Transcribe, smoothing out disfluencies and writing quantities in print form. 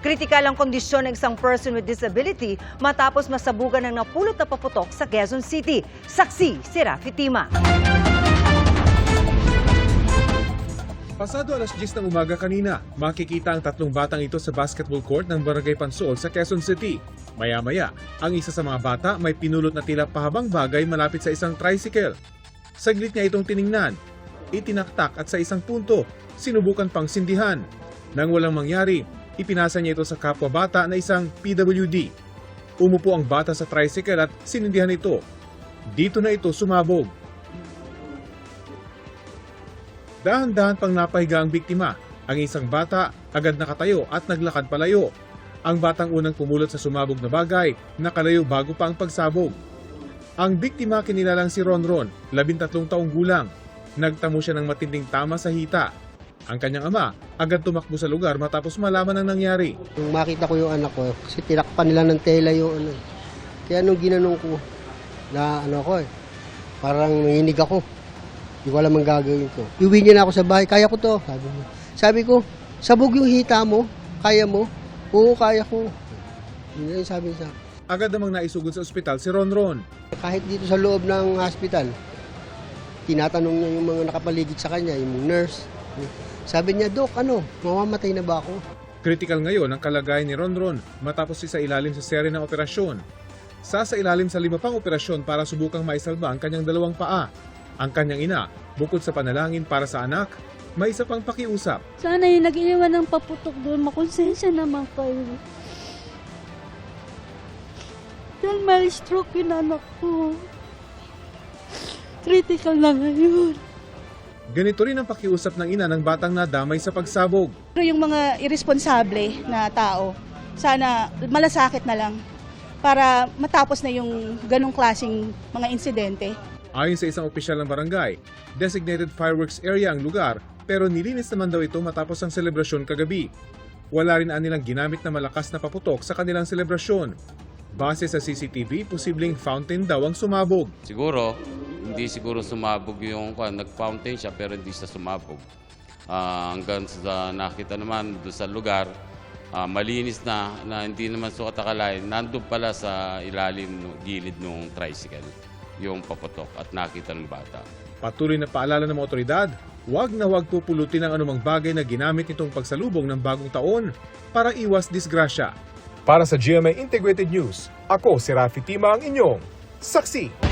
Kritikal ang kondisyon ng isang person with disability matapos masabugan ng napulot na paputok sa Quezon City. Saksi si Rafi Tima. Pasado alas 10 ng umaga kanina, makikita ang tatlong batang ito sa basketball court ng Barangay Pansol sa Quezon City. Maya-maya, ang isa sa mga bata may pinulot na tila pahabang bagay malapit sa isang tricycle. Saglit niya itong tiningnan, itinaktak at sa isang punto, sinubukan pang sindihan. Nang walang mangyari, ipinasa niya ito sa kapwa bata na isang PWD. Umupo ang bata sa tricycle at sinindihan ito. Dito na ito sumabog. Dahan-dahan pang napahiga ang biktima. Ang isang bata agad nakatayo at naglakad palayo. Ang batang unang pumulot sa sumabog na bagay, nakalayo bago pa ang pagsabog. Ang biktima kinilalang si Ronron, 13 taong gulang. Nagtamo siya ng matinding tama sa hita. Ang kanyang ama agad tumakbo sa lugar matapos malaman ang nangyari. Nung makita ko yung anak ko, kasi tinakpan nila ng tela yung ano. Kaya nung ginanong ko, na parang nanginig ako. Hindi ko alam ang gagawin ko. Iuwi niya na ako sa bahay, kaya ko to. Sabi ko, sabog yung hita mo, kaya mo? Oo, kaya ko. Yun yung sabi sa akin. Agad namang naisugod sa ospital si Ronron. Kahit dito sa loob ng hospital, tinatanong niya yung mga nakapaligid sa kanya, yung nurse. Sabi niya, Dok, mamamatay na ba ako? Critical ngayon ang kalagayan ni Ronron matapos isa ilalim sa serye ng operasyon. Sasailalim sa 5 pang operasyon para subukang maisalba ang kanyang 2 paa. Ang kanyang ina, bukod sa panalangin para sa anak, may isa pang pakiusap. Sana yung nag-iwan ng paputok doon, makonsensya naman kayo. Dahil may stroke yung anak ko. Critical na ngayon. Ganito rin ang pakiusap ng ina ng batang nadamay sa pagsabog. Pero yung mga irresponsable na tao, sana malasakit na lang para matapos na yung ganong klaseng mga insidente. Ayon sa isang opisyal ng barangay, designated fireworks area ang lugar pero nilinis naman daw ito matapos ang selebrasyon kagabi. Wala rin anilang ginamit na malakas na paputok sa kanilang selebrasyon. Base sa CCTV, posibleng fountain daw ang sumabog. Siguro, hindi siguro sumabog yung nag-fountain siya pero hindi siya sumabog. Hanggang sa nakita naman doon sa lugar, malinis na hindi naman sukat akalain, nandun pala sa ilalim gilid ng tricycle yung paputok at nakita ng bata. Patuloy na paalala ng mga otoridad, huwag na huwag pupulutin ang anumang bagay na ginamit nitong pagsalubong ng bagong taon para iwas disgrasya. Para sa GMA Integrated News, ako si Rafi Tima ang inyong saksi.